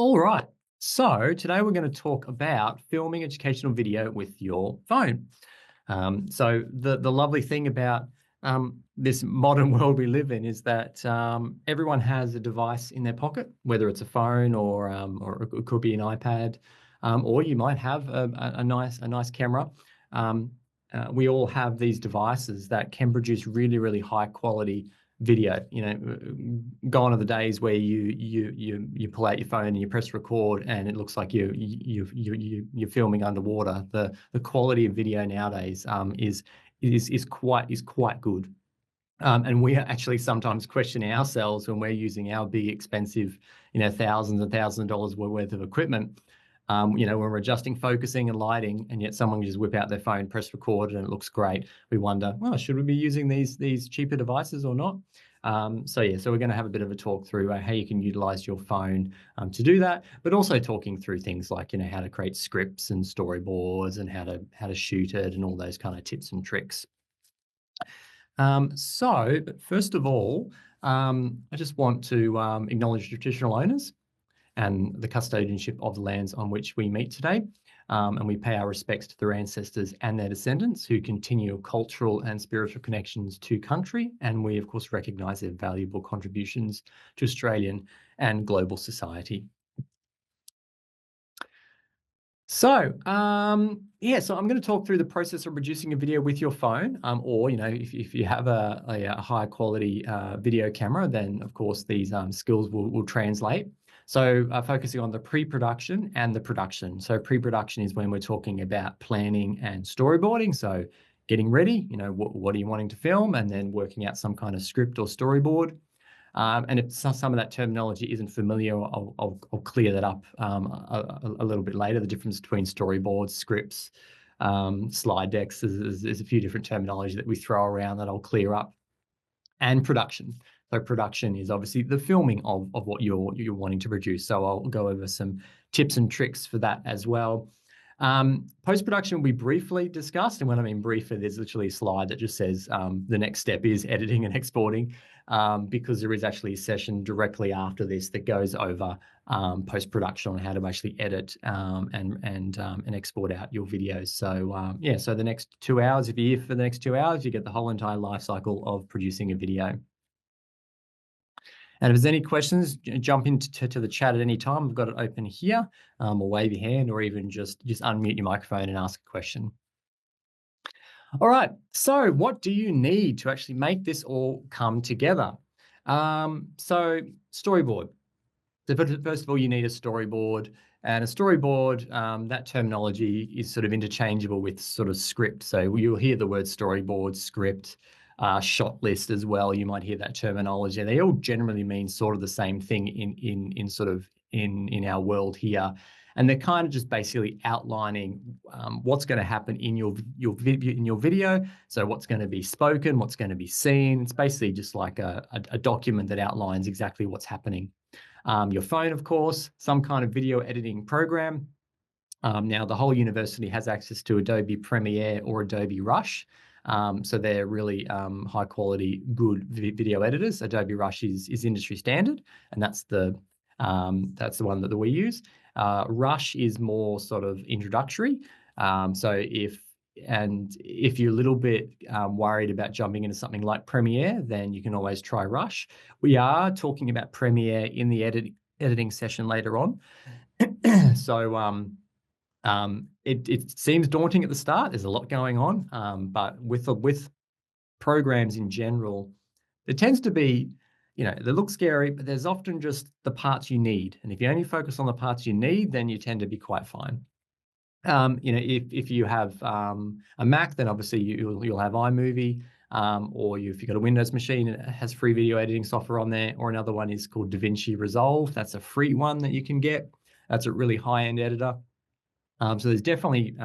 All right. So today we're going to talk about filming educational video with your phone. So the lovely thing about this modern world we live in is that everyone has a device in their pocket, whether it's a phone or it could be an iPad, or you might have a nice camera. Um, we all have these devices that can produce really high quality video. Gone are the days where you pull out your phone and you press record and it looks like you're filming underwater. The quality of video nowadays is quite good. And we actually sometimes question ourselves when we're using our big expensive, thousands and thousands of dollars worth of equipment. When we're adjusting focusing and lighting, and yet someone can just whip out their phone, press record, and it looks great. We wonder, well, should we be using these cheaper devices or not? So we're going to have a bit of a talk through how you can utilize your phone to do that, but also talking through things like how to create scripts and storyboards and how to shoot it and all those kind of tips and tricks. But first of all, I just want to acknowledge traditional owners and the custodianship of the lands on which we meet today. And we pay our respects to their ancestors and their descendants who continue cultural and spiritual connections to country. And we, of course, recognise their valuable contributions to Australian and global society. So I'm going to talk through the process of producing a video with your phone, or if you have a high quality video camera, then of course these skills will translate. So focusing on the pre-production and the production. So pre-production is when we're talking about planning and storyboarding. So getting ready, what are you wanting to film, and then working out some kind of script or storyboard. And if some of that terminology isn't familiar, I'll clear that up a little bit later. The difference between storyboards, scripts, slide decks, there's a few different terminology that we throw around that I'll clear up. And production. So production is obviously the filming of what you're wanting to produce. So I'll go over some tips and tricks for that as well. Post-production will be briefly discussed, and when I mean briefly, there's literally a slide that just says the next step is editing and exporting, because there is actually a session directly after this that goes over post-production on how to actually edit and export out your videos. So the next 2 hours, if you're here for the next 2 hours, you get the whole entire life cycle of producing a video. And if there's any questions, jump into the chat at any time. I've got it open here, or wave your hand, or even just unmute your microphone and ask a question. All right, so what do you need to actually make this all come together? So storyboard. So first of all, you need a storyboard, and a storyboard, that terminology is sort of interchangeable with sort of script. So you'll hear the word storyboard, script, shot list as well. You might hear that terminology. They all generally mean sort of the same thing in our world here. And they're kind of just basically outlining what's going to happen in your video. So what's going to be spoken, what's going to be seen. It's basically just like a document that outlines exactly what's happening. Your phone, of course, some kind of video editing program. Now, the whole university has access to Adobe Premiere or Adobe Rush. So they're really high quality, good video editors. Adobe Rush is industry standard, and that's the one that we use. Rush is more sort of introductory. So if you're a little bit worried about jumping into something like Premiere, then you can always try Rush. We are talking about Premiere in the editing session later on. So it seems daunting at the start. There's a lot going on, but with programs in general, there tends to be, they look scary, but there's often just the parts you need. And if you only focus on the parts you need, then you tend to be quite fine. If you have a Mac, then obviously you'll have iMovie, or if you've got a Windows machine and it has free video editing software on there, or another one is called DaVinci Resolve. That's a free one that you can get. That's a really high-end editor. So there's definitely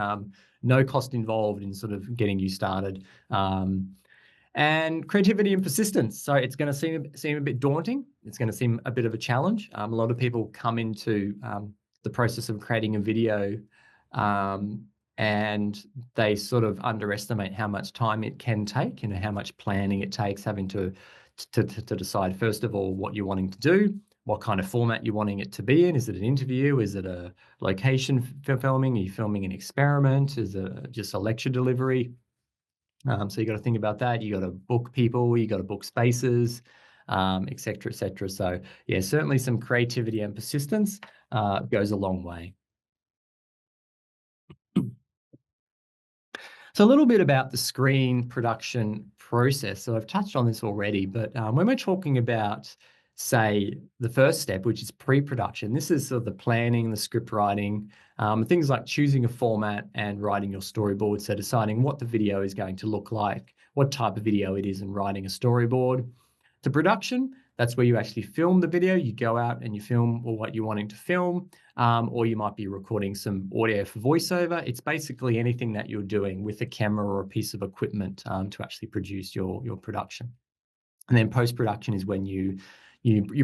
no cost involved in sort of getting you started. And creativity and persistence. So it's going to seem a bit daunting. It's going to seem a bit of a challenge. A lot of people come into the process of creating a video and they sort of underestimate how much time it can take, how much planning it takes, having to decide, first of all, what you're wanting to do, what kind of format you're wanting it to be in. Is it an interview? Is it a location filming? Are you filming an experiment? Is it just a lecture delivery? So you got to think about that. You got to book people, you got to book spaces, et cetera, et cetera. So yeah, certainly some creativity and persistence goes a long way. So a little bit about the screen production process. So I've touched on this already, but when we're talking about, say, the first step, which is pre-production, this is sort of the planning, the script writing, things like choosing a format and writing your storyboard. So deciding what the video is going to look like, what type of video it is, and writing a storyboard. To production, that's where you actually film the video. You go out and you film what you're wanting to film, or you might be recording some audio for voiceover. It's basically anything that you're doing with a camera or a piece of equipment to actually produce your production. And then post-production is when you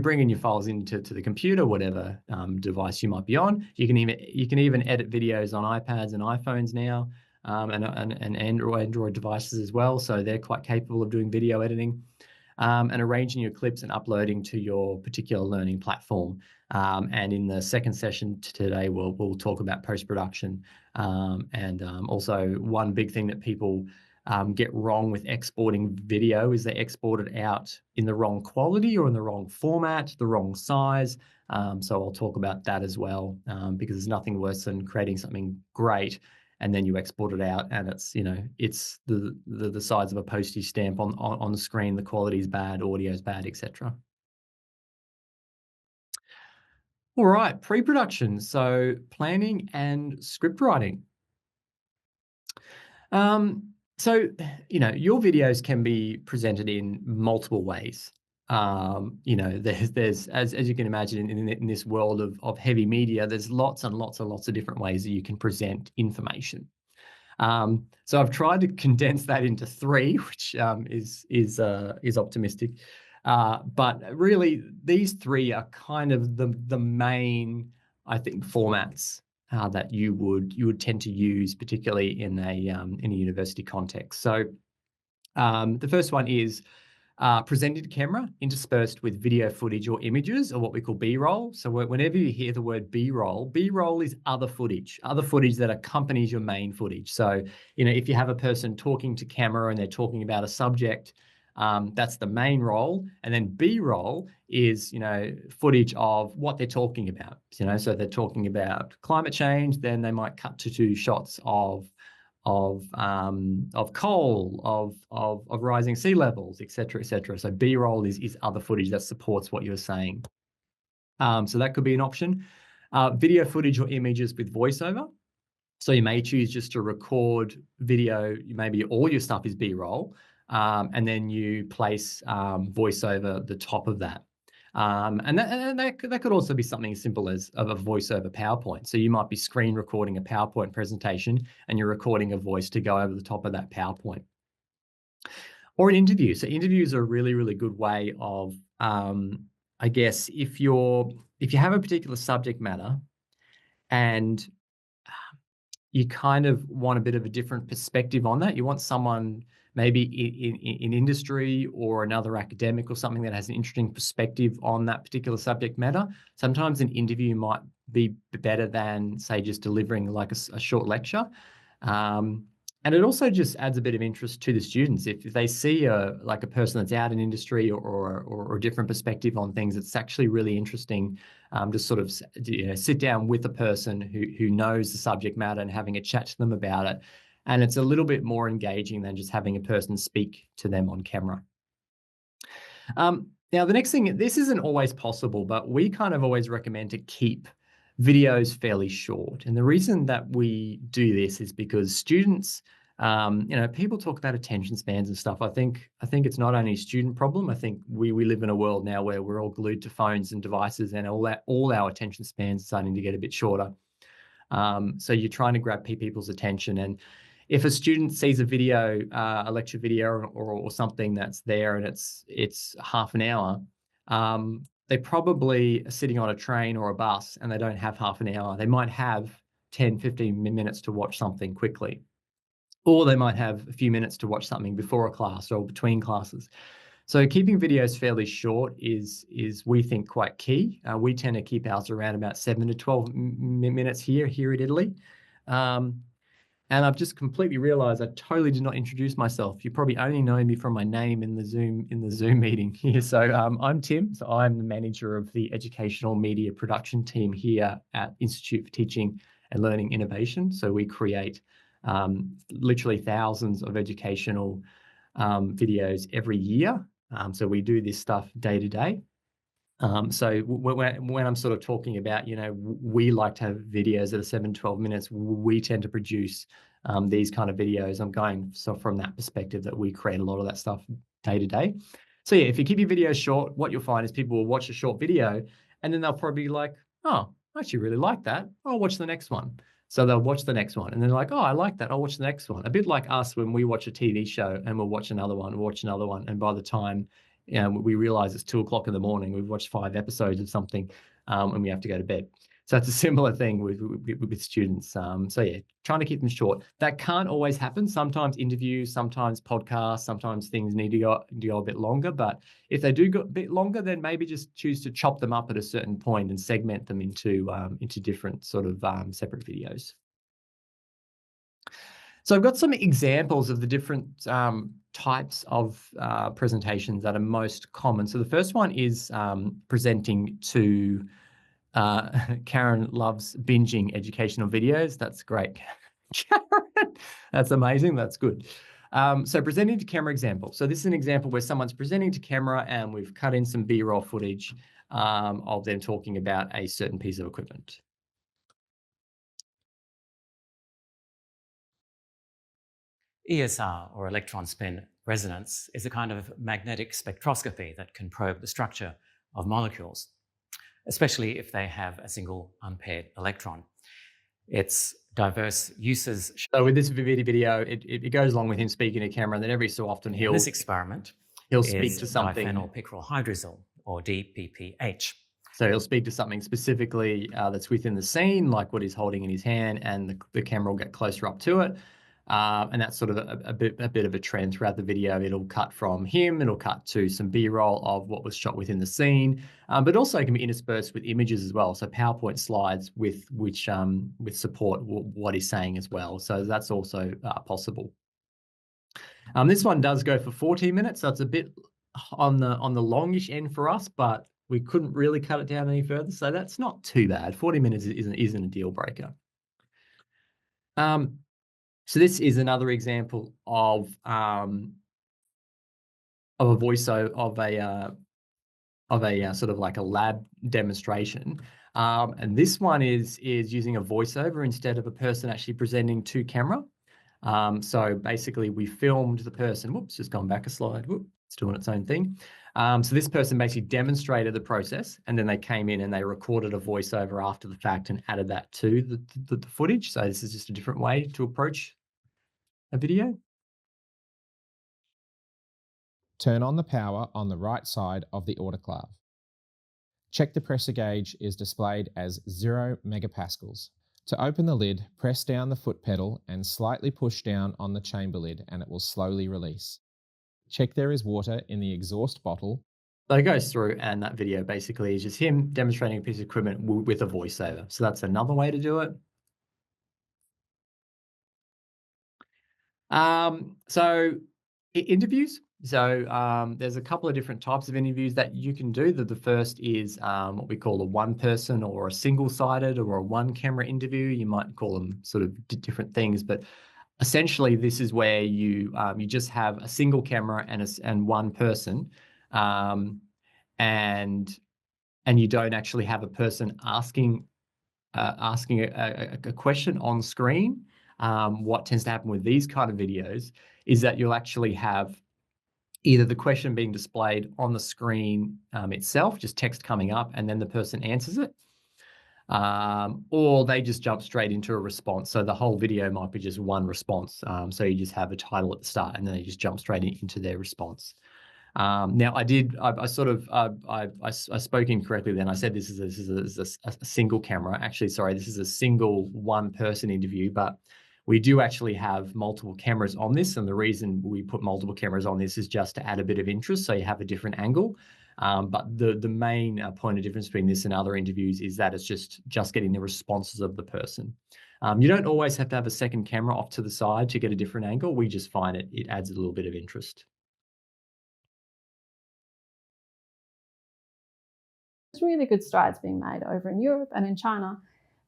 bring in your files into the computer, whatever device you might be on. You can even edit videos on iPads and iPhones now, and Android devices as well. So they're quite capable of doing video editing. And arranging your clips and uploading to your particular learning platform. And in the second session today, we'll talk about post-production. And also one big thing that people get wrong with exporting video is they export it out in the wrong quality or in the wrong format, the wrong size. So I'll talk about that as well, because there's nothing worse than creating something great and then you export it out and it's, it's the size of a postage stamp on the screen, the quality is bad, audio is bad, etc. All right, pre-production, so planning and script writing. So, your videos can be presented in multiple ways. There's as you can imagine in this world of heavy media, there's lots and lots and lots of different ways that you can present information. So I've tried to condense that into 3, which is optimistic. But really, these 3 are kind of the main, I think, formats that you would tend to use, particularly in a university context. So the first one is presented to camera, interspersed with video footage or images, or what we call B-roll. So whenever you hear the word B-roll, B-roll is other footage that accompanies your main footage. So, if you have a person talking to camera and they're talking about a subject, that's the main roll. And then B-roll is, footage of what they're talking about. So if they're talking about climate change, then they might cut to 2 shots of coal, of rising sea levels, et cetera, et cetera. So B-roll is other footage that supports what you're saying. So that could be an option. Video footage or images with voiceover. So you may choose just to record video. Maybe all your stuff is B-roll, and then you place voiceover the top of that. And that could also be something as simple as of a voiceover PowerPoint. So you might be screen recording a PowerPoint presentation and you're recording a voice to go over the top of that PowerPoint. Or an interview. So interviews are a really, really good way of, I guess, if you have a particular subject matter and you kind of want a bit of a different perspective on that. You want someone maybe in industry or another academic or something that has an interesting perspective on that particular subject matter. Sometimes an interview might be better than, say, just delivering like a short lecture. And it also just adds a bit of interest to the students. If they see a person that's out in industry or a different perspective on things, it's actually really interesting to sort of sit down with a person who knows the subject matter and having a chat to them about it. And it's a little bit more engaging than just having a person speak to them on camera. Now, the next thing, this isn't always possible, but we kind of always recommend to keep videos fairly short. And the reason that we do this is because students, people talk about attention spans and stuff. I think it's not only a student problem. I think we live in a world now where we're all glued to phones and devices, and all our attention spans are starting to get a bit shorter. So you're trying to grab people's attention. And if a student sees a video, a lecture video or something that's there and it's half an hour, they probably are sitting on a train or a bus and they don't have half an hour. They might have 10, 15 minutes to watch something quickly, or they might have a few minutes to watch something before a class or between classes. So keeping videos fairly short is we think quite key. We tend to keep ours around about 7 to 12 minutes here in Italy. And I've just completely realized I totally did not introduce myself. You probably only know me from my name in the Zoom meeting here. So I'm Tim. So I'm the manager of the educational media production team here at Institute for Teaching and Learning Innovation. So we create literally thousands of educational videos every year. So we do this stuff day to day. So when I'm sort of talking about, we like to have videos that are 7, 12 minutes, we tend to produce these kind of videos. I'm going so from that perspective that we create a lot of that stuff day to day. So yeah, if you keep your videos short, what you'll find is people will watch a short video and then they'll probably be like, oh, I actually really like that. I'll watch the next one. So they'll watch the next one and then they're like, oh, I like that. I'll watch the next one. A bit like us when we watch a TV show and we'll watch another one, and by the time we realize it's 2 o'clock in the morning, we've watched 5 episodes of something, and we have to go to bed. So it's a similar thing with students. So yeah, trying to keep them short. That can't always happen. Sometimes interviews, sometimes podcasts, sometimes things need to go a bit longer. But if they do go a bit longer, then maybe just choose to chop them up at a certain point and segment them into different sort of separate videos. So I've got some examples of the different types of presentations that are most common. So the first one is presenting to Karen loves binging educational videos. That's great. Karen, that's amazing. That's good. So presenting to camera example. So this is an example where someone's presenting to camera and we've cut in some B-roll footage of them talking about a certain piece of equipment. ESR, or electron spin resonance, is a kind of magnetic spectroscopy that can probe the structure of molecules, especially if they have a single unpaired electron. Its diverse uses. So with this video, it goes along with him speaking to camera, and then every so often This experiment he'll speak to something. Diphenyl picrylhydrazole, or DPPH. So he'll speak to something specifically that's within the scene, like what he's holding in his hand, and the camera will get closer up to it. And that's sort of a bit of a trend throughout the video. It'll cut from him, it'll cut to some B-roll of what was shot within the scene, but also it can be interspersed with images as well. So PowerPoint slides with support what he's saying as well. So that's also possible. This one does go for 14 minutes, so it's a bit on the longish end for us, but we couldn't really cut it down any further, so that's not too bad. 40 minutes isn't a deal breaker. So this is another example of a voiceover of a sort of like a lab demonstration, and this one is using a voiceover instead of a person actually presenting to camera. So basically, we filmed the person. Whoops, just gone back a slide. Whoop, it's doing its own thing. So this person basically demonstrated the process, and then they came in and they recorded a voiceover after the fact and added that to the footage. So this is just a different way to approach a video. Turn on the power on the right side of the autoclave. Check the pressure gauge is displayed as 0 megapascals. To open the lid, press down the foot pedal and slightly push down on the chamber lid and it will slowly release. Check there is water in the exhaust bottle. So it goes through, and that video basically is just him demonstrating a piece of equipment with a voiceover. So that's another way to do it. So interviews. So there's a couple of different types of interviews that you can do. The first is what we call a one-person or a single-sided or a one-camera interview. You might call them sort of different things, but essentially this is where you just have a single camera and one person, and you don't actually have a person asking a question on screen. What tends to happen with these kind of videos is that you'll actually have either the question being displayed on the screen itself, just text coming up, and then the person answers it, or they just jump straight into a response. So the whole video might be just one response. So you just have a title at the start, and then they just jump straight into their response. Now I spoke incorrectly then. I said this is a single camera. Actually, sorry, this is a single one-person interview, but We do actually have multiple cameras on this, and the reason we put multiple cameras on this is just to add a bit of interest, so you have a different angle. But the main point of difference between this and other interviews is that it's just getting the responses of the person. You don't always have to have a second camera off to the side to get a different angle. We just find it adds a little bit of interest. There's really good strides being made over in Europe and in China.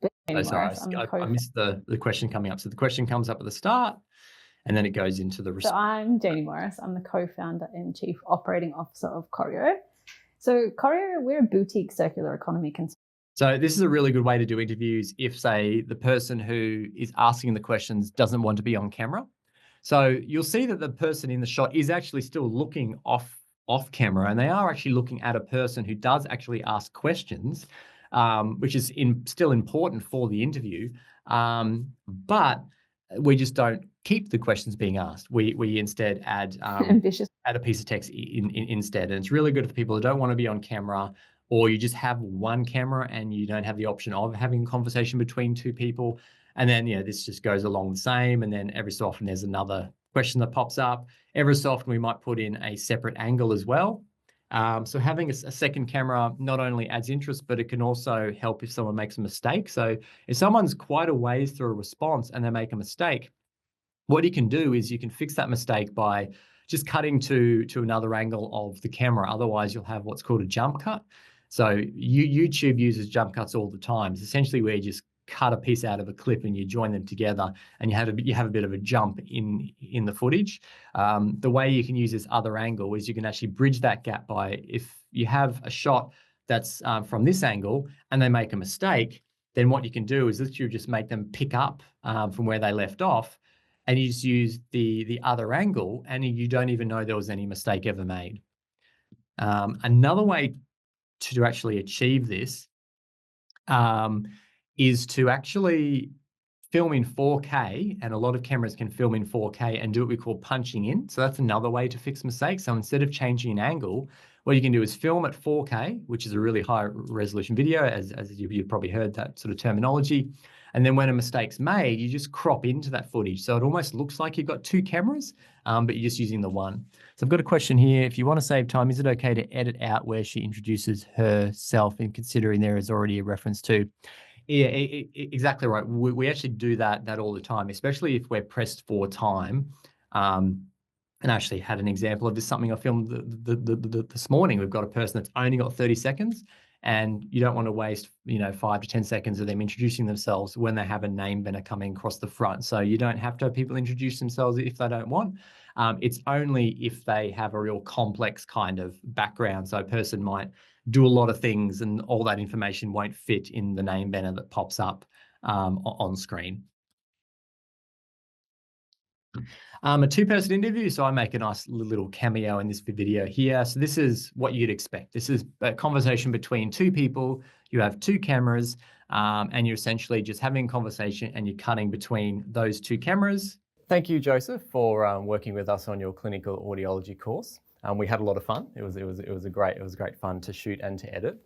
But Oh, sorry, Morris, I'm the I missed the question coming up. So the question comes up at the start, and then it goes into the So response. I'm Janie Morris. I'm the co-founder and chief operating officer of Choreo. So Choreo, we're a boutique circular economy consultant. So this is a really good way to do interviews if, say, the person who is asking the questions doesn't want to be on camera. So you'll see that the person in the shot is actually still looking off camera, and they are actually looking at a person who does actually ask questions, which is still important for the interview. But we just don't keep the questions being asked. We instead add Ambitious. add a piece of text instead, and it's really good for people who don't want to be on camera, or you just have one camera and you don't have the option of having a conversation between two people. And then, this just goes along the same. And then every so often there's another question that pops up. Every so often we might put in a separate angle as well. So having a second camera not only adds interest, but it can also help if someone makes a mistake. So if someone's quite a ways through a response and they make a mistake, what you can do is you can fix that mistake by just cutting to another angle of the camera. Otherwise, you'll have what's called a jump cut. So YouTube uses jump cuts all the time. It's essentially where you just cut a piece out of a clip and you join them together, and you have a bit of a jump in the footage. The way you can use this other angle is you can actually bridge that gap by, if you have a shot that's from this angle and they make a mistake, then what you can do is literally just make them pick up from where they left off, and you just use the other angle, and you don't even know there was any mistake ever made. Another way to actually achieve this is to actually film in 4K, and a lot of cameras can film in 4K and do what we call punching in. So that's another way to fix mistakes. So instead of changing an angle, what you can do is film at 4K, which is a really high resolution video, as you've probably heard that sort of terminology. And then when a mistake's made, you just crop into that footage. So it almost looks like you've got two cameras, but you're just using the one. So I've got a question here. If you want to save time, is it okay to edit out where she introduces herself, in considering there is already a reference to? Yeah, exactly right. We actually do that all the time, especially if we're pressed for time. And I actually had an example of this, something I filmed this morning. We've got a person that's only got 30 seconds, and you don't want to waste 5 to 10 seconds of them introducing themselves when they have a name banner coming across the front. So you don't have to have people introduce themselves if they don't want. It's only if they have a real complex kind of background. So a person might do a lot of things and all that information won't fit in the name banner that pops up on screen. A two-person interview, so I make a nice little cameo in this video here. So this is what you'd expect. This is a conversation between two people. You have two cameras, and you're essentially just having a conversation and you're cutting between those two cameras. Thank you, Joseph, for working with us on your clinical audiology course. We had a lot of fun. It was great fun to shoot and to edit.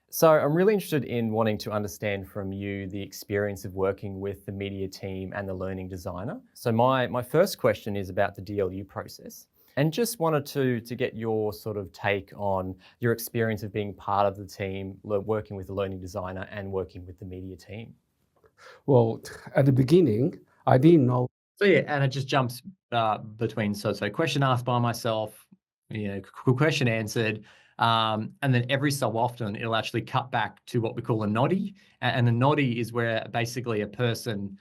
So I'm really interested in wanting to understand from you the experience of working with the media team and the learning designer. So my first question is about the DLU process, and just wanted to get your sort of take on your experience of being part of the team, working with the learning designer and working with the media team. Well, at the beginning, I didn't know. So yeah, and it just jumps between, so question asked by myself, question answered, and then every so often it'll actually cut back to what we call a noddy, and a noddy is where basically a person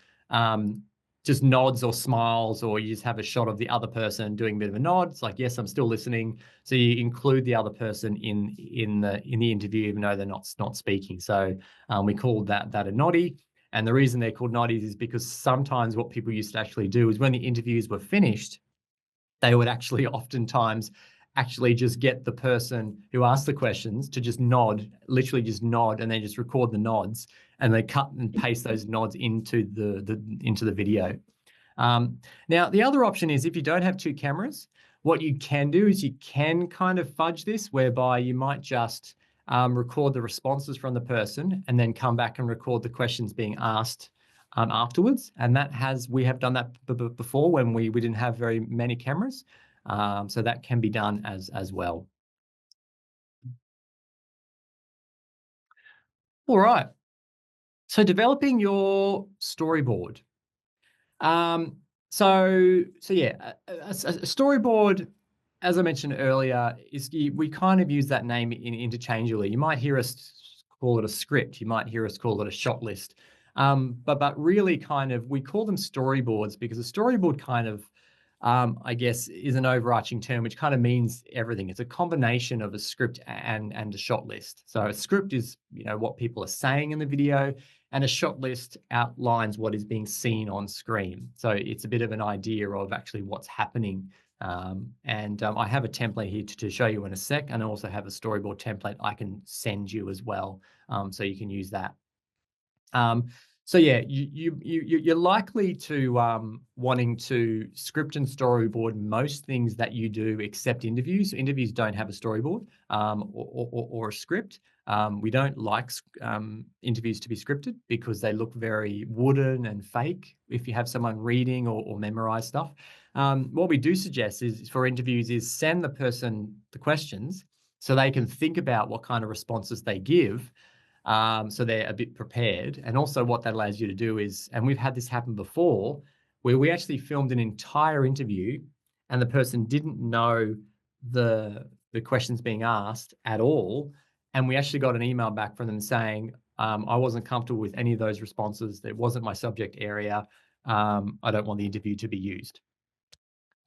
just nods or smiles, or you just have a shot of the other person doing a bit of a nod. It's like, yes, I'm still listening. So you include the other person in the interview, even though they're not speaking. So we called that a noddy. And the reason they're called noddies is because sometimes what people used to actually do is when the interviews were finished, they would actually oftentimes just get the person who asked the questions to just nod, literally just nod, and then just record the nods, and they cut and paste those nods into the video. Now, the other option is if you don't have two cameras, what you can do is you can kind of fudge this, whereby you might just record the responses from the person and then come back and record the questions being asked afterwards. And we have done that before when we didn't have very many cameras. So that can be done as well. All right. So developing your storyboard. So yeah, a storyboard, as I mentioned earlier, we kind of use that name interchangeably. You might hear us call it a script. You might hear us call it a shot list. But really kind of, we call them storyboards because a storyboard kind of, I guess, is an overarching term, which kind of means everything. It's a combination of a script and a shot list. So a script is, what people are saying in the video, and a shot list outlines what is being seen on screen. So it's a bit of an idea of actually what's happening. I have a template here to show you in a sec, and I also have a storyboard template I can send you as well, so you can use that. So yeah, you're likely to wanting to script and storyboard most things that you do except interviews. Interviews don't have a storyboard or a script. We don't like interviews to be scripted because they look very wooden and fake if you have someone reading or memorize stuff. What we do suggest is for interviews is send the person the questions so they can think about what kind of responses they give. So they're a bit prepared. And also what that allows you to do is, and we've had this happen before, where we actually filmed an entire interview and the person didn't know the questions being asked at all. And we actually got an email back from them saying, I wasn't comfortable with any of those responses. It wasn't my subject area. I don't want the interview to be used.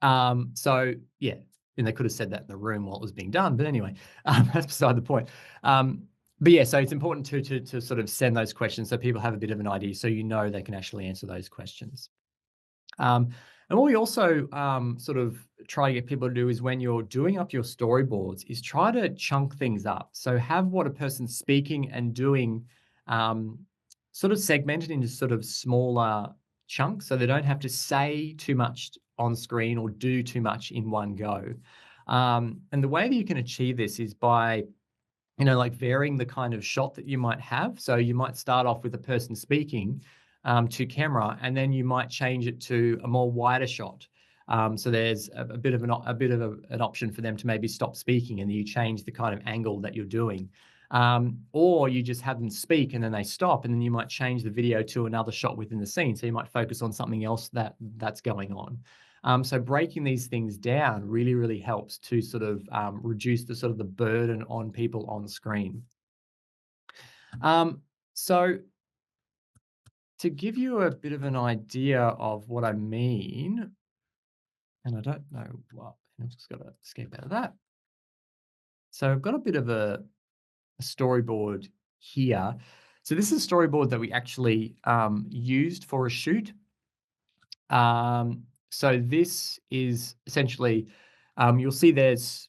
So yeah, and they could have said that in the room while it was being done. But anyway, that's beside the point. But yeah, so it's important to sort of send those questions so people have a bit of an idea, so they can actually answer those questions. And what we also sort of try to get people to do is when you're doing up your storyboards is try to chunk things up. So have what a person's speaking and doing sort of segmented into sort of smaller chunks so they don't have to say too much on screen or do too much in one go. And the way that you can achieve this is by like varying the kind of shot that you might have. So you might start off with a person speaking to camera, and then you might change it to a more wider shot. So there's a bit of an option for them to maybe stop speaking, and then you change the kind of angle that you're doing. Or you just have them speak and then they stop, and then you might change the video to another shot within the scene. So you might focus on something else that's going on. So breaking these things down really, really helps to sort of reduce the sort of the burden on people on screen. So to give you a bit of an idea of what I mean, and I don't know what, I've just got to escape out of that. So I've got a bit of a storyboard here. So this is a storyboard that we actually used for a shoot. So this is essentially, you'll see there's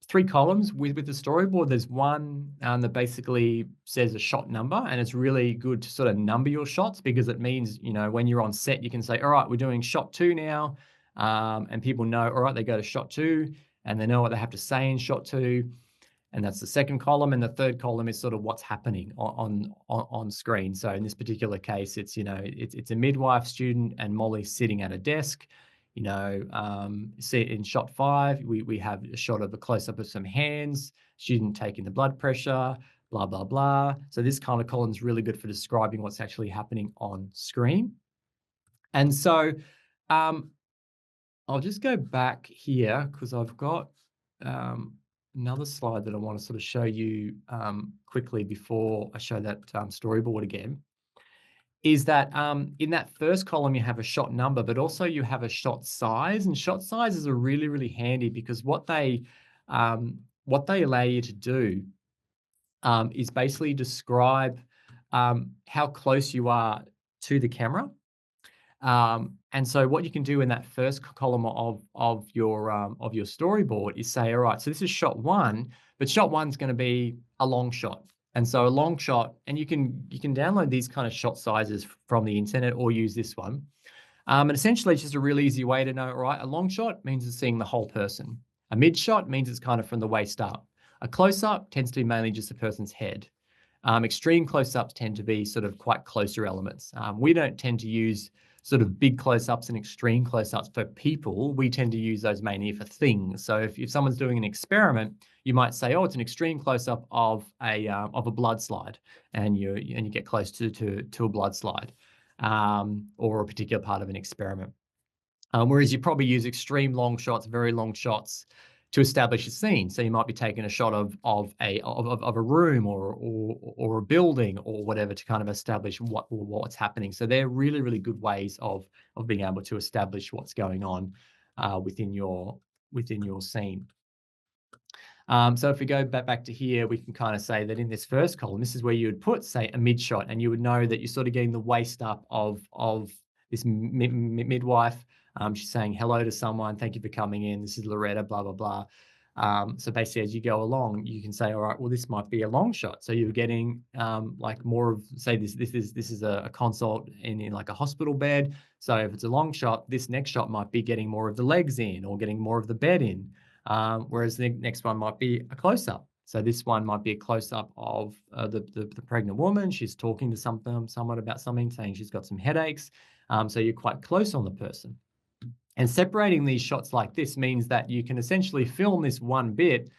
3 columns with the storyboard. There's one that basically says a shot number, and it's really good to sort of number your shots because it means, when you're on set, you can say, all right, we're doing shot 2 now. And people know, all right, they go to shot 2 and they know what they have to say in shot 2. And that's the second column. And the third column is sort of what's happening on screen. So in this particular case, it's, it's a midwife student and Molly sitting at a desk. See in shot 5, we have a shot of a close-up of some hands, student taking the blood pressure, blah, blah, blah. So this kind of column is really good for describing what's actually happening on screen. And so I'll just go back here because I've got another slide that I want to sort of show you quickly before I show that storyboard again, is that in that first column, you have a shot number, but also you have a shot size, and shot sizes are really, really handy because what they allow you to do is basically describe how close you are to the camera. And so what you can do in that first column of your storyboard is say, all right, so this is shot 1, but shot 1's going to be a long shot. And so a long shot, and you can download these kind of shot sizes from the internet or use this one. And essentially it's just a really easy way to know, all right, a long shot means it's seeing the whole person. A mid shot means it's kind of from the waist up. A close up tends to be mainly just the person's head. Extreme close-ups tend to be sort of quite closer elements. We don't tend to use sort of big close-ups and extreme close-ups for people. We tend to use those mainly for things. So if someone's doing an experiment, you might say, oh, it's an extreme close-up of a blood slide, and you get close to a blood slide, or a particular part of an experiment. Whereas you probably use extreme long shots, very long shots, to establish a scene. So you might be taking a shot of a room or a building or whatever to kind of establish what's happening. So they're really, really good ways of being able to establish what's going on within your scene. So if we go back to here, we can kind of say that in this first column, this is where you would put, say, a mid shot, and you would know that you're sort of getting the waist up of this midwife. She's saying hello to someone. Thank you for coming in. This is Loretta, blah, blah, blah. So basically, as you go along, you can say, all right, well, this might be a long shot. So you're getting like more of, say, this is a consult in like a hospital bed. So if it's a long shot, this next shot might be getting more of the legs in or getting more of the bed in. Whereas the next one might be a close-up. So this one might be a close-up of the pregnant woman. She's talking to someone about something, saying she's got some headaches. So you're quite close on the person. And separating these shots like this means that you can essentially film this one bit,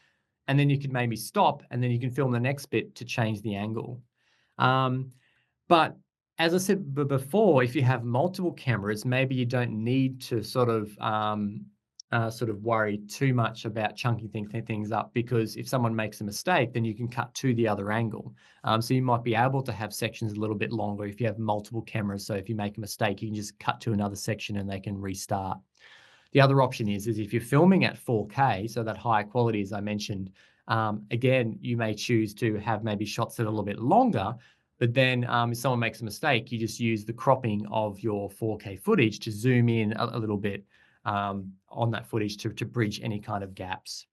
and then you can maybe stop, and then you can film the next bit to change the angle. But as I said before, if you have multiple cameras, maybe you don't need to sort of worry too much about chunking things up, because if someone makes a mistake, then you can cut to the other angle. So you might be able to have sections a little bit longer if you have multiple cameras. So if you make a mistake, you can just cut to another section and they can restart. The other option is if you're filming at 4K, so that higher quality, as I mentioned, again, you may choose to have maybe shots that are a little bit longer, but then if someone makes a mistake, you just use the cropping of your 4K footage to zoom in a little bit on that footage to bridge any kind of gaps.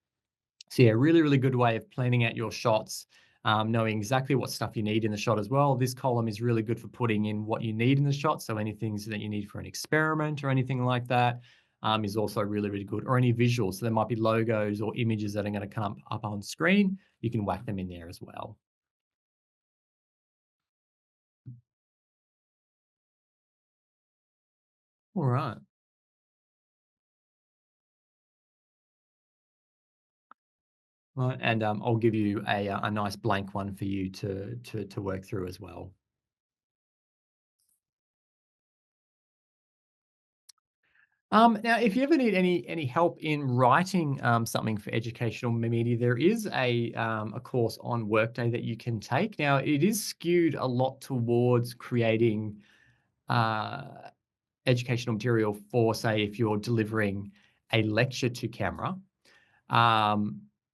So yeah, really, really good way of planning out your shots, knowing exactly what stuff you need in the shot as well. This column is really good for putting in what you need in the shot. So anything that you need for an experiment or anything like that is also really, really good, or any visuals. So there might be logos or images that are going to come up on screen. You can whack them in there as well. All right. Right, and I'll give you a nice blank one for you to work through as well. Now, if you ever need any help in writing something for educational media, there is a course on Workday that you can take. Now, it is skewed a lot towards creating educational material for, say, if you're delivering a lecture to camera.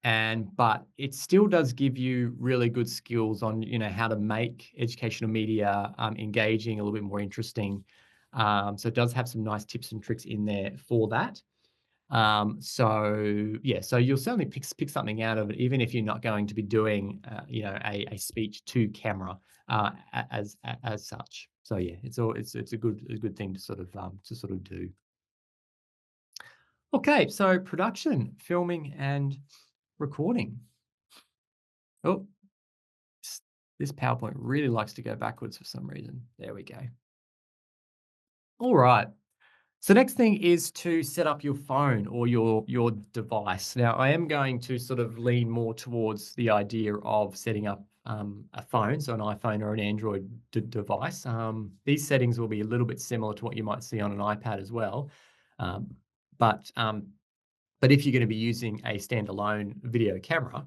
But it still does give you really good skills on, how to make educational media engaging, a little bit more interesting. So it does have some nice tips and tricks in there for that. So you'll certainly pick something out of it, even if you're not going to be doing, a speech to camera as such. So yeah, it's a good thing to sort of do. Okay, so production, filming, and recording. Oh, this PowerPoint really likes to go backwards for some reason. There we go. All right. So next thing is to set up your phone or your device. Now, I am going to sort of lean more towards the idea of setting up a phone, so an iPhone or an Android device. These settings will be a little bit similar to what you might see on an iPad as well. But if you're going to be using a standalone video camera,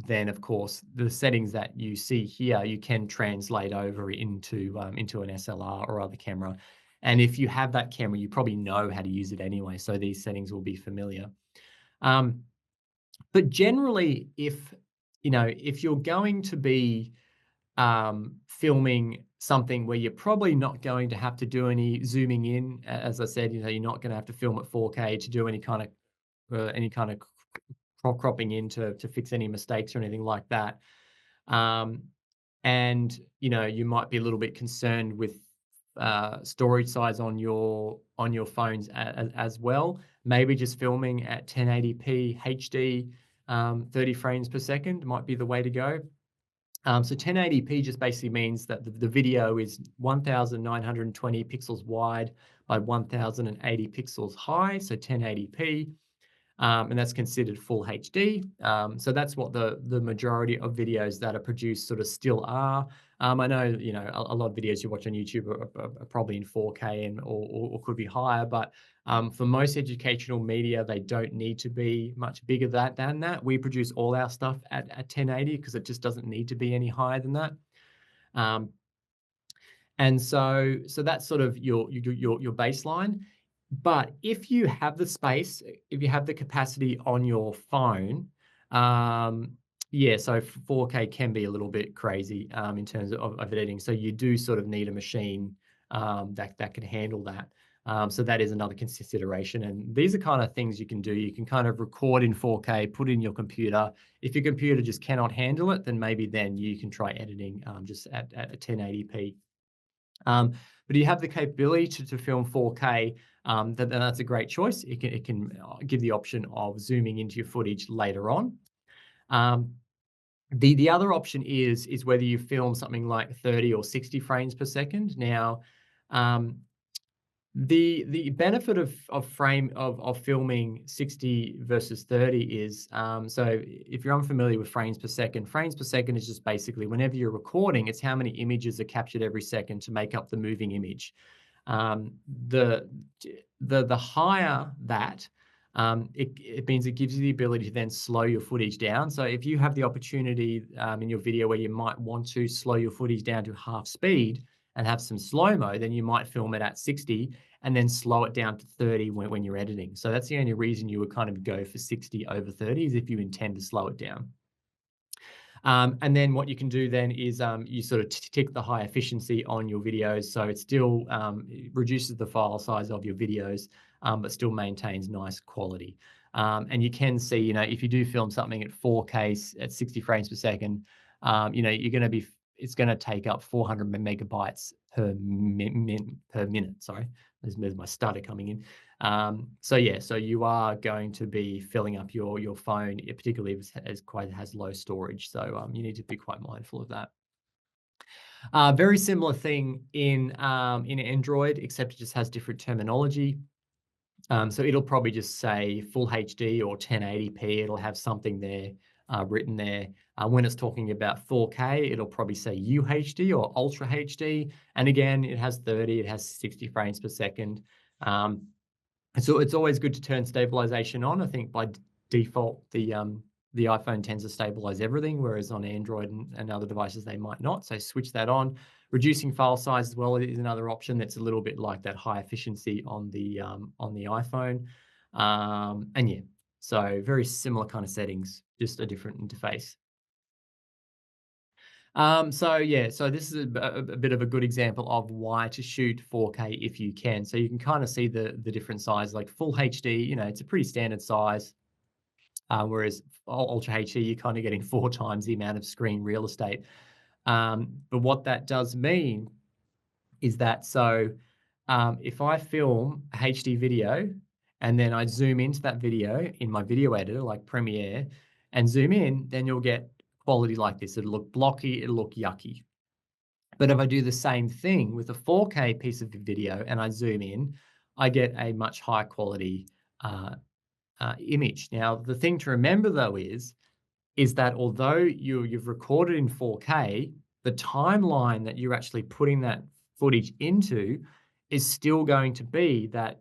then of course the settings that you see here you can translate over into an SLR or other camera. And if you have that camera, you probably know how to use it anyway, so these settings will be familiar. But generally, if you're going to be filming something where you're probably not going to have to do any zooming in, as I said, you're not going to have to film at 4K to do any kind of cropping in to fix any mistakes or anything like that. And you might be a little bit concerned with storage size on your phones as well. Maybe just filming at 1080p HD 30 frames per second might be the way to go. So 1080p just basically means that the video is 1920 pixels wide by 1080 pixels high, so 1080p. And that's considered full HD. So that's what the majority of videos that are produced sort of still are. I know, you know, a lot of videos you watch on YouTube are probably in 4K and or could be higher, but for most educational media, they don't need to be much bigger than that. We produce all our stuff at 1080 because it just doesn't need to be any higher than that. And so that's sort of your baseline. But if you have the space, if you have the capacity on your phone, yeah, so 4K can be a little bit crazy in terms of editing. So you do sort of need a machine that can handle that. So that is another consideration. And these are kind of things you can do. You can kind of record in 4K, put it in your computer. If your computer just cannot handle it, then maybe then you can try editing just at 1080p. But you have the capability to film 4K, then that's a great choice. It can give the option of zooming into your footage later on. The other option is whether you film something like 30 or 60 frames per second. Now, the benefit of filming 60 versus 30 is so if you're unfamiliar with frames per second is just basically whenever you're recording, it's how many images are captured every second to make up the moving image. The higher that, it means it gives you the ability to then slow your footage down. So if you have the opportunity in your video where you might want to slow your footage down to half speed and have some slow-mo, then you might film it at 60 and then slow it down to 30 when you're editing. So that's the only reason you would kind of go for 60 over 30 is if you intend to slow it down. And then what you can do then is you sort of tick the high efficiency on your videos. So it still it reduces the file size of your videos, but still maintains nice quality. And you can see, you know, if you do film something at 4K at 60 frames per second, you know, it's going to take up 400 megabytes per minute. Sorry, there's my stutter coming in. So yeah, so you are going to be filling up your phone, particularly if it has low storage. So you need to be quite mindful of that. Very similar thing in Android, except it just has different terminology. So it'll probably just say full HD or 1080p. It'll have something there written there. When it's talking about 4K, it'll probably say UHD or Ultra HD. And again, it has 30, it has 60 frames per second. So it's always good to turn stabilization on. I think by default, the iPhone tends to stabilize everything, whereas on Android and other devices, they might not. So switch that on. Reducing file size as well is another option that's a little bit like that high efficiency on the iPhone. And yeah, so very similar kind of settings, just a different interface. So yeah, so this is a bit of a good example of why to shoot 4K if you can. So you can kind of see the different size, like full HD, you know, it's a pretty standard size. Whereas Ultra HD, you're kind of getting 4 times the amount of screen real estate. But what that does mean is that, so if I film a HD video and then I zoom into that video in my video editor like Premiere and zoom in, then you'll get quality like this. It'll look blocky, it'll look yucky. But if I do the same thing with a 4K piece of video and I zoom in, I get a much higher quality image. Now, the thing to remember though is that although you've recorded in 4K, the timeline that you're actually putting that footage into is still going to be that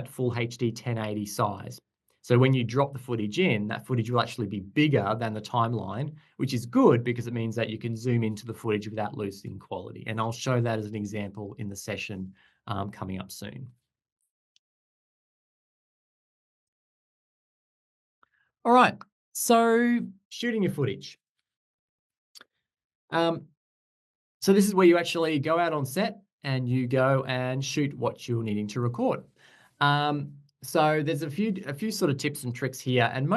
full HD 1080 size. So when you drop the footage in, that footage will actually be bigger than the timeline, which is good because it means that you can zoom into the footage without losing quality. And I'll show that as an example in the session coming up soon. All right, so shooting your footage. So this is where you actually go out on set and you go and shoot what you're needing to record. So there's a few sort of tips and tricks here, and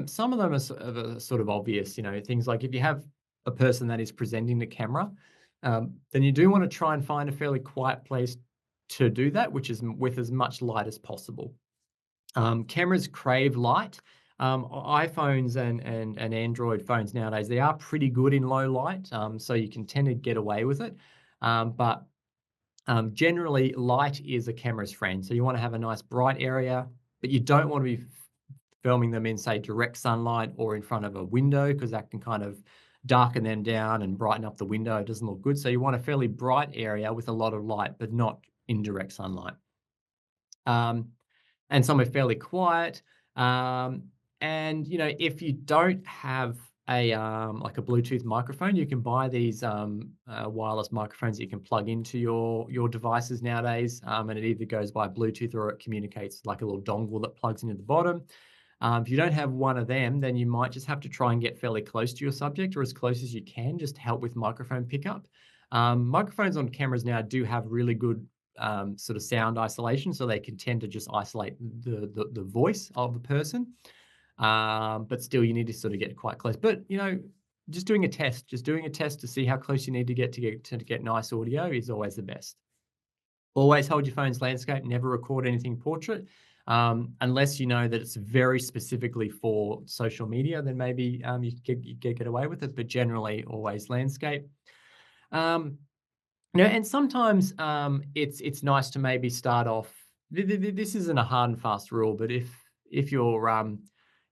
some of them are sort of obvious. You know, things like if you have a person that is presenting the camera, then you do want to try and find a fairly quiet place to do that, which is with as much light as possible. Cameras crave light. iPhones and Android phones nowadays, they are pretty good in low light, so you can tend to get away with it. But generally, light is a camera's friend. So you want to have a nice bright area, but you don't want to be filming them in, say, direct sunlight or in front of a window, because that can kind of darken them down and brighten up the window. It doesn't look good. So you want a fairly bright area with a lot of light, but not in direct sunlight. And somewhere fairly quiet. And if you don't have a like a Bluetooth microphone, you can buy these wireless microphones that you can plug into your devices nowadays, and it either goes by Bluetooth or it communicates like a little dongle that plugs into the bottom. If you don't have one of them, then you might just have to try and get fairly close to your subject, or as close as you can, just to help with microphone pickup. Microphones on cameras now do have really good sort of sound isolation, so they can tend to just isolate the voice of the person. But still, you need to sort of get quite close. But just doing a test to see how close you need to get nice audio is always the best. Always hold your phone's landscape. Never record anything portrait, unless you know that it's very specifically for social media. Then maybe you get away with it. But generally, always landscape. And sometimes it's nice to maybe start off. This isn't a hard and fast rule, but if you're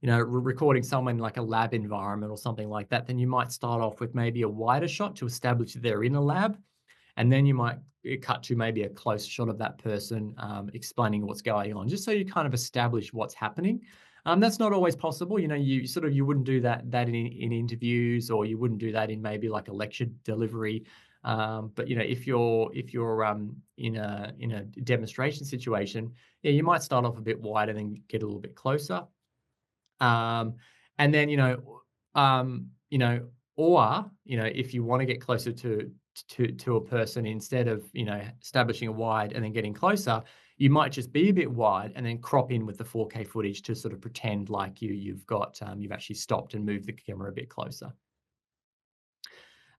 recording someone like a lab environment or something like that, then you might start off with maybe a wider shot to establish that they're in a lab, and then you might cut to maybe a close shot of that person explaining what's going on, just so you kind of establish what's happening. That's not always possible. You wouldn't do that in interviews, or you wouldn't do that in maybe like a lecture delivery. But if you're in a demonstration situation, yeah, you might start off a bit wider, then get a little bit closer. And then if you want to get closer to a person, instead of establishing a wide and then getting closer, you might just be a bit wide and then crop in with the 4K footage to sort of pretend like you've actually stopped and moved the camera a bit closer.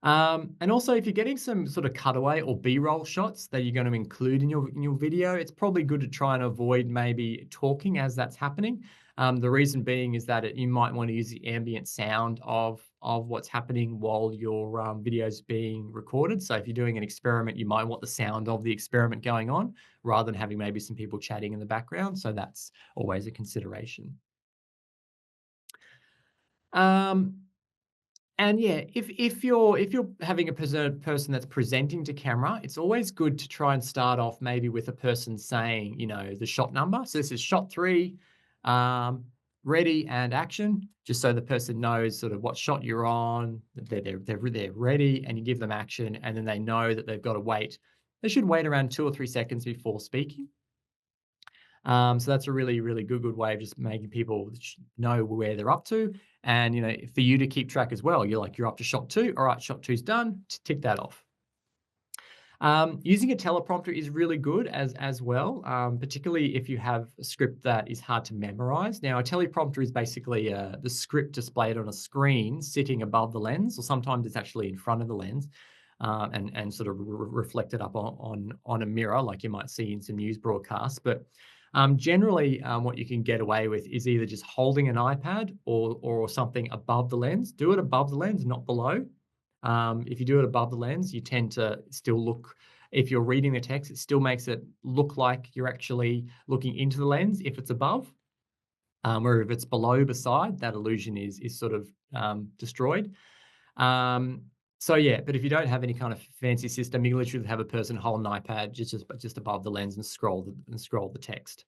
And also, if you're getting some sort of cutaway or B-roll shots that you're going to include in your video, it's probably good to try and avoid maybe talking as that's happening. The reason being is that you might want to use the ambient sound of what's happening while your video's being recorded. So if you're doing an experiment, you might want the sound of the experiment going on rather than having maybe some people chatting in the background. So that's always a consideration. And yeah, if you're having a person that's presenting to camera, it's always good to try and start off maybe with a person saying, the shot number. So this is shot 3, ready and action, just so the person knows sort of what shot you're on, they're ready, and you give them action, and then they know that they've got to wait. They should wait around 2 or 3 seconds before speaking. So that's a really, really good way of just making people know where they're up to. And, for you to keep track as well, you're up to shot 2. All right, shot 2's done. Tick that off. Using a teleprompter is really good as well, particularly if you have a script that is hard to memorize. Now, a teleprompter is basically the script displayed on a screen sitting above the lens, or sometimes it's actually in front of the lens, and sort of reflected up on a mirror, like you might see in some news broadcasts. But generally, what you can get away with is either just holding an iPad or something above the lens. Do it above the lens, not below. If you do it above the lens, you tend to still look, if you're reading the text, it still makes it look like you're actually looking into the lens if it's above. Or if it's below, beside, that illusion is sort of destroyed. So yeah, but if you don't have any kind of fancy system, you literally have a person hold an iPad just above the lens and scroll the text.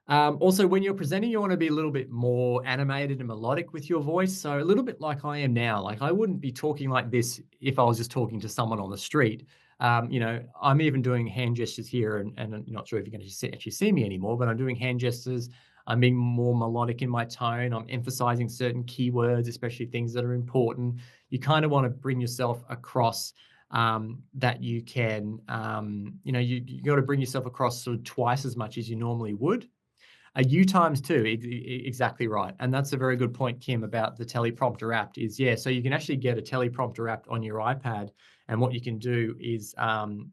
Also, when you're presenting, you want to be a little bit more animated and melodic with your voice. So a little bit like I am now. Like, I wouldn't be talking like this if I was just talking to someone on the street. I'm even doing hand gestures here, and I'm not sure if you can actually see me anymore, but I'm doing hand gestures. I'm being more melodic in my tone. I'm emphasizing certain keywords, especially things that are important. You kind of want to bring yourself across that you can, you got to bring yourself across sort of twice as much as you normally would. U times 2, exactly right. And that's a very good point, Kim, about the teleprompter app is, yeah, so you can actually get a teleprompter app on your iPad. And what you can do is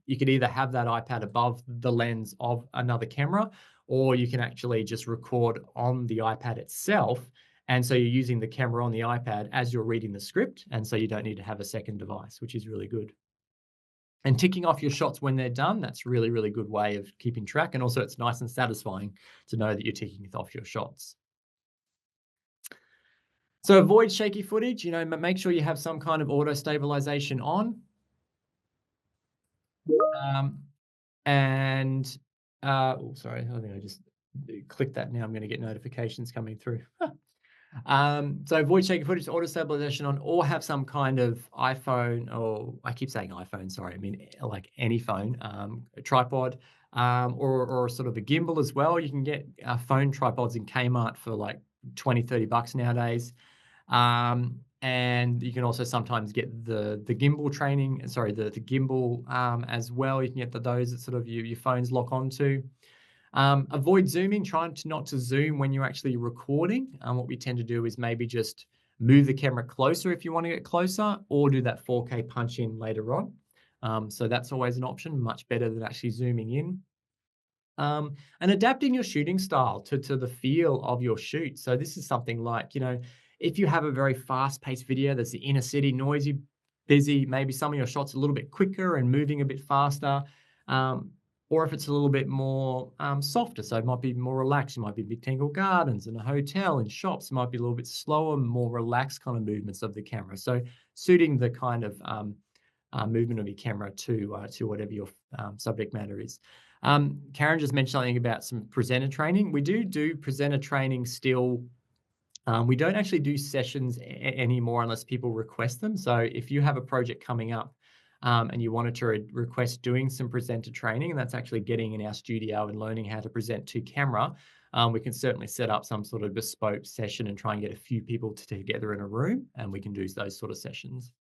you could either have that iPad above the lens of another camera, or you can actually just record on the iPad itself. And so you're using the camera on the iPad as you're reading the script. And so you don't need to have a second device, which is really good. And ticking off your shots when they're done, that's really, really good way of keeping track. And also it's nice and satisfying to know that you're ticking off your shots. So avoid shaky footage, make sure you have some kind of auto stabilization on. Sorry, I think I just clicked that now. I'm going to get notifications coming through. So avoid shaky footage, auto stabilization on, or have some kind of iPhone, or I keep saying iPhone, sorry, I mean like any phone, a tripod, or sort of a gimbal as well. You can get phone tripods in Kmart for like 20, 30 bucks nowadays. And you can also sometimes get the gimbal training, sorry, the gimbal as well. You can get those that sort of your phones lock onto. Avoid zooming, trying not to zoom when you're actually recording. What we tend to do is maybe just move the camera closer if you want to get closer, or do that 4K punch in later on. So that's always an option, much better than actually zooming in. And adapting your shooting style to the feel of your shoot. So this is something like, if you have a very fast-paced video that's the inner city, noisy, busy, maybe some of your shots a little bit quicker and moving a bit faster, or if it's a little bit more softer, so it might be more relaxed. It might be Botanical Gardens and a hotel and shops. It might be a little bit slower, more relaxed kind of movements of the camera. So suiting the kind of movement of your camera to whatever your subject matter is. Karen just mentioned something about some presenter training. We do presenter training still. We don't actually do sessions anymore unless people request them. So if you have a project coming up and you wanted to request doing some presenter training, and that's actually getting in our studio and learning how to present to camera, we can certainly set up some sort of bespoke session and try and get a few people together in a room, and we can do those sort of sessions.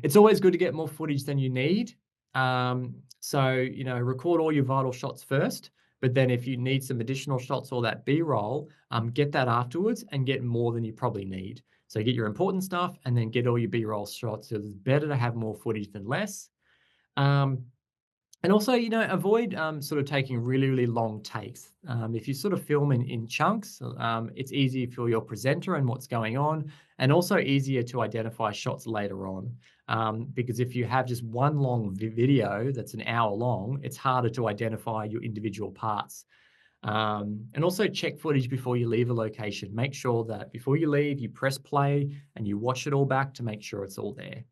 It's always good to get more footage than you need. So, record all your vital shots first, but then if you need some additional shots or that B-roll, get that afterwards and get more than you probably need. So get your important stuff and then get all your B-roll shots. So it's better to have more footage than less. And also, avoid sort of taking really, really long takes. If you sort of film in chunks, it's easy for your presenter and what's going on, and also easier to identify shots later on. Because if you have just one long video that's an hour long, it's harder to identify your individual parts. And also check footage before you leave a location. Make sure that before you leave, you press play and you watch it all back to make sure it's all there.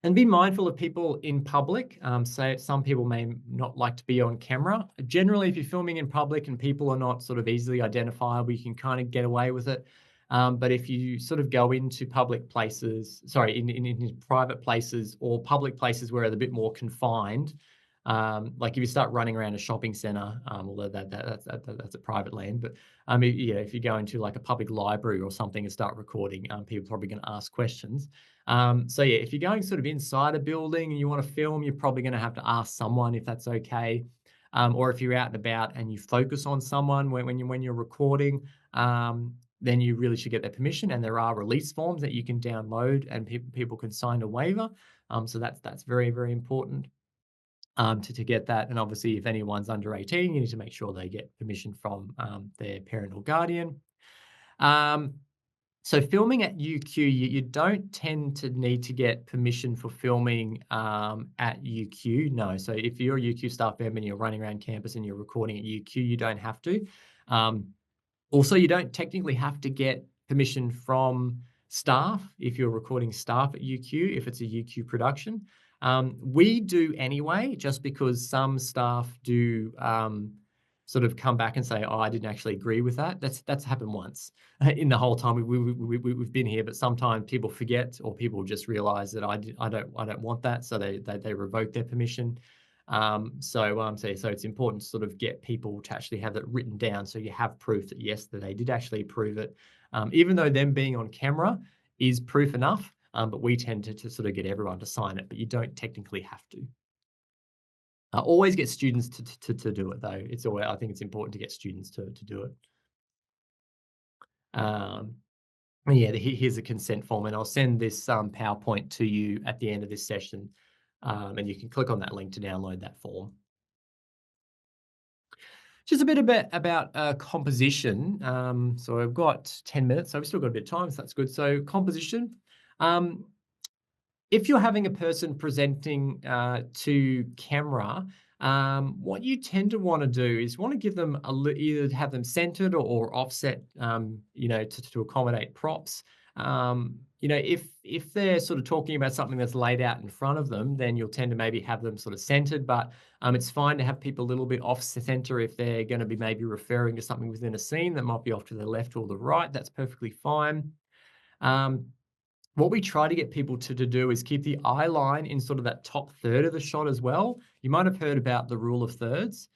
And be mindful of people in public. So some people may not like to be on camera. Generally, if you're filming in public and people are not sort of easily identifiable, you can kind of get away with it. But if you sort of go into public places, sorry, in private places or public places where they're a bit more confined, like if you start running around a shopping center, although that's a private land, but if you go into like a public library or something and start recording, people are probably going to ask questions. If you're going sort of inside a building and you want to film, you're probably going to have to ask someone if that's okay. Or if you're out and about and you focus on someone when you're recording, then you really should get their permission. And there are release forms that you can download and people can sign a waiver. So that's very, very important to get that. And obviously, if anyone's under 18, you need to make sure they get permission from their parent or guardian. So filming at UQ, you don't tend to need to get permission for filming at UQ. No. So if you're a UQ staff member and you're running around campus and you're recording at UQ, you don't have to. Also, you don't technically have to get permission from staff if you're recording staff at UQ, if it's a UQ production. We do anyway, just because some staff do sort of come back and say, "Oh, I didn't actually agree with that." That's happened once in the whole time we've been here. But sometimes people forget, or people just realize that I don't want that, so they revoke their permission. So it's important to sort of get people to actually have that written down, so you have proof that yes, that they did actually approve it. Even though them being on camera is proof enough, but we tend to sort of get everyone to sign it, but you don't technically have to. Always get students to do it though. I think it's important to get students to do it. Here's a consent form, and I'll send this PowerPoint to you at the end of this session. And you can click on that link to download that form. Just a bit about composition. So I've got 10 minutes, so we've still got a bit of time, so that's good. So composition. If you're having a person presenting to camera, what you tend to want to do is want to give them either have them centered or offset, to accommodate props. If they're sort of talking about something that's laid out in front of them, then you'll tend to maybe have them sort of centered. But it's fine to have people a little bit off center if they're going to be maybe referring to something within a scene that might be off to the left or the right. That's perfectly fine. What we try to get people to do is keep the eye line in sort of that top third of the shot as well. You might have heard about the rule of thirds.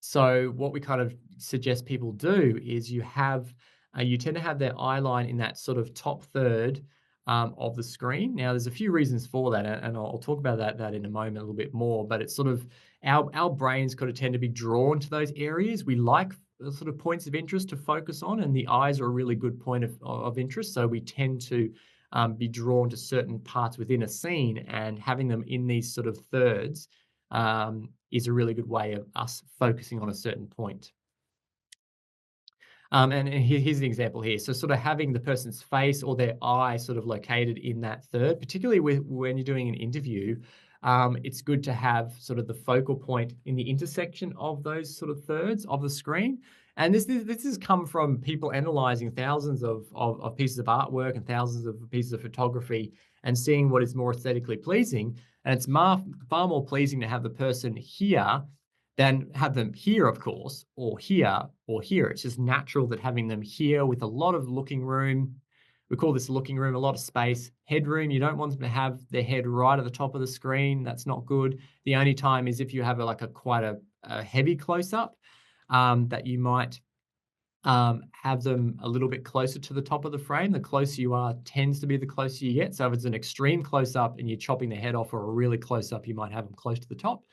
So what we kind of suggest people do is you tend to have their eye line in that sort of top third of the screen. Now, there's a few reasons for that, and I'll talk about that in a moment a little bit more, but it's sort of our brains kind of tend to be drawn to those areas. We like the sort of points of interest to focus on, and the eyes are a really good point of interest. So we tend to be drawn to certain parts within a scene, and having them in these sort of thirds is a really good way of us focusing on a certain point. And here's an example here. So sort of having the person's face or their eye sort of located in that third, particularly when you're doing an interview, it's good to have sort of the focal point in the intersection of those sort of thirds of the screen. And this has come from people analyzing thousands of pieces of artwork and thousands of pieces of photography and seeing what is more aesthetically pleasing. And it's far more pleasing to have the person here than have them here, of course, or here or here. It's just natural that having them here with a lot of looking room, we call this looking room, a lot of space, headroom. You don't want them to have their head right at the top of the screen. That's not good. The only time is if you have quite a heavy close-up, that you might have them a little bit closer to the top of the frame. The closer you are tends to be the closer you get. So if it's an extreme close-up and you're chopping the head off, or a really close-up, you might have them close to the top.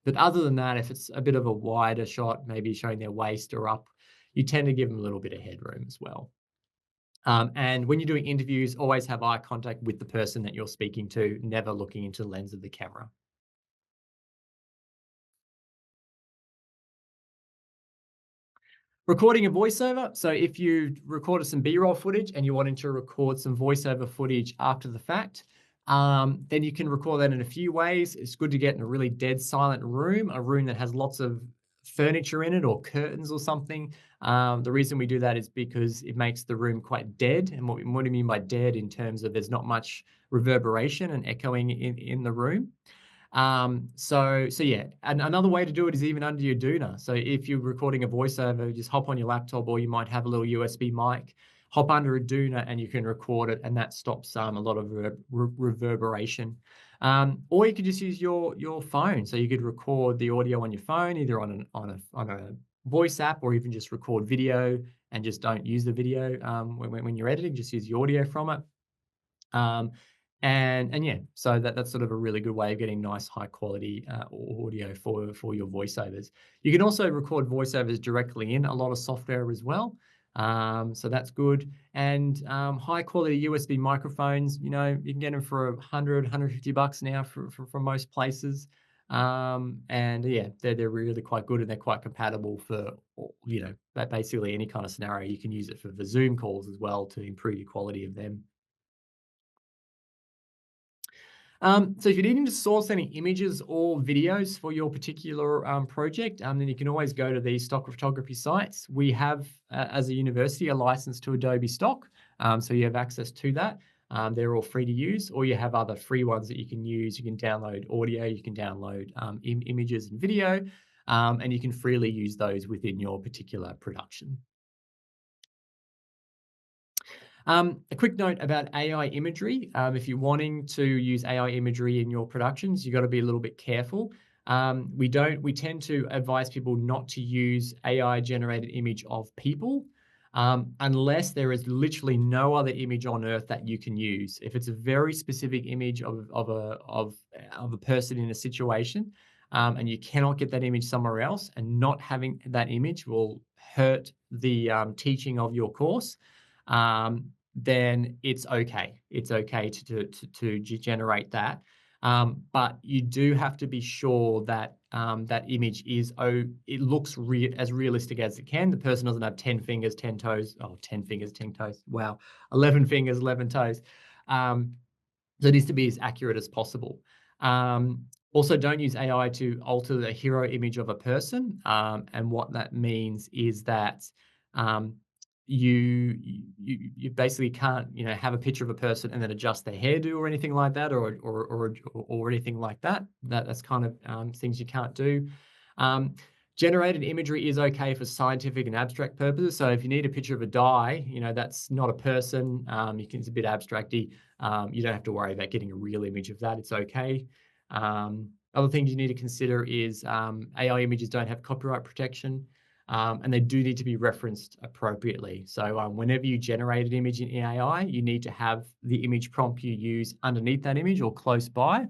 But other than that, if it's a bit of a wider shot, maybe showing their waist or up, you tend to give them a little bit of headroom as well. And when you're doing interviews, always have eye contact with the person that you're speaking to, never looking into the lens of the camera. Recording a voiceover. So if you recorded some B-roll footage and you're wanting to record some voiceover footage after the fact, then you can record that in a few ways. It's good to get in a really dead silent room, a room that has lots of furniture in it or curtains or something. The reason we do that is because it makes the room quite dead. And what do you mean by dead? In terms of there's not much reverberation and echoing in the room. So yeah, and another way to do it is even under your Doona. So if you're recording a voiceover, just hop on your laptop, or you might have a little USB mic, hop under a Doona and you can record it, and that stops a lot of reverberation. Or you could just use your phone. So you could record the audio on your phone, either on a voice app, or even just record video and just don't use the video when you're editing. Just use the audio from it. And yeah, so that's sort of a really good way of getting nice high quality audio for your voiceovers. You can also record voiceovers directly in a lot of software as well. So that's good. And high quality USB microphones, you can get them for $100, $150 now for most places. And yeah, they're really quite good, and they're quite compatible for, basically any kind of scenario. You can use it for the Zoom calls as well to improve the quality of them. So if you're needing to source any images or videos for your particular project, then you can always go to these stock photography sites. We have, as a university, a license to Adobe Stock, so you have access to that. They're all free to use, or you have other free ones that you can use. You can download audio, you can download images and video, and you can freely use those within your particular production. A quick note about AI imagery. If you're wanting to use AI imagery in your productions, you've got to be a little bit careful. We tend to advise people not to use AI generated image of people unless there is literally no other image on earth that you can use. If it's a very specific image of a person in a situation, and you cannot get that image somewhere else, and not having that image will hurt the teaching of your course, then it's okay. It's okay to generate that. But you do have to be sure that that image it looks as realistic as it can. The person doesn't have 10 fingers, 10 toes. Oh, 10 fingers, 10 toes. Wow. 11 fingers, 11 toes. So it needs to be as accurate as possible. Also, don't use AI to alter the hero image of a person. And what that means is that you basically can't have a picture of a person and then adjust their hairdo or anything like that, or anything like that. That's kind of things you can't do. Generated imagery is okay for scientific and abstract purposes. So if you need a picture of a die, that's not a person. It's a bit abstracty. You don't have to worry about getting a real image of that. It's okay. Other things you need to consider is AI images don't have copyright protection, and they do need to be referenced appropriately. So whenever you generate an image in AI, you need to have the image prompt you use underneath that image or close by.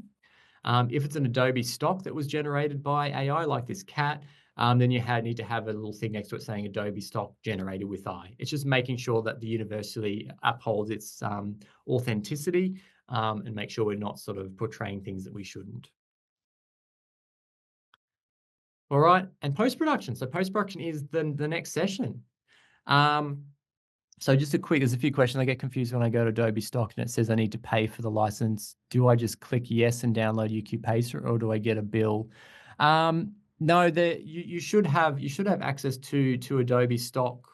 If it's an Adobe stock that was generated by AI, like this cat, then you need to have a little thing next to it saying Adobe stock generated with AI. It's just making sure that the university upholds its authenticity and make sure we're not sort of portraying things that we shouldn't. All right, and post-production. So post-production is the next session. So just there's a few questions. I get confused when I go to Adobe Stock and it says I need to pay for the license. Do I just click yes and download UQ Pacer, or do I get a bill? No, you should have access to Adobe Stock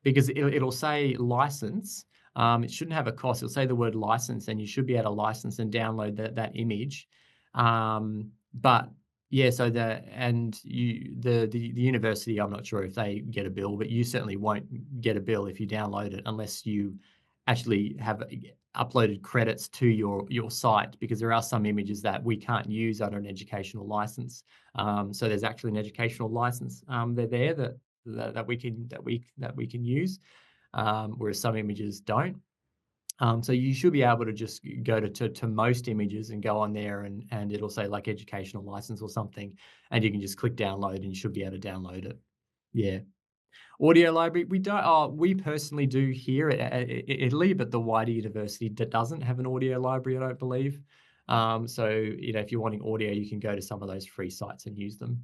because it'll say license. It shouldn't have a cost. It'll say the word license, and you should be able to license and download that image. But yeah, so the university, I'm not sure if they get a bill, but you certainly won't get a bill if you download it unless you actually have uploaded credits to your site, because there are some images that we can't use under an educational license. So there's actually an educational license that we can use, whereas some images don't. So you should be able to just go to most images and go on there and it'll say like educational license or something, and you can just click download and you should be able to download it. Yeah. Audio library, we personally do here at Italy, but the wider university doesn't have an audio library, I don't believe. So if you're wanting audio, you can go to some of those free sites and use them.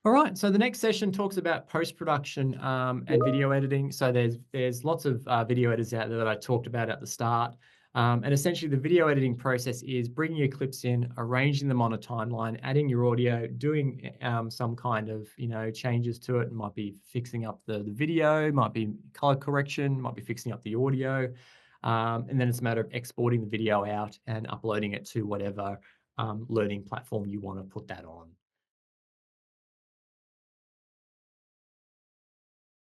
All right, so the next session talks about post-production and video editing. So there's lots of video editors out there that I talked about at the start. And essentially the video editing process is bringing your clips in, arranging them on a timeline, adding your audio, doing some kind of changes to it. It might be fixing up the video, might be color correction, might be fixing up the audio. And then it's a matter of exporting the video out and uploading it to whatever learning platform you want to put that on.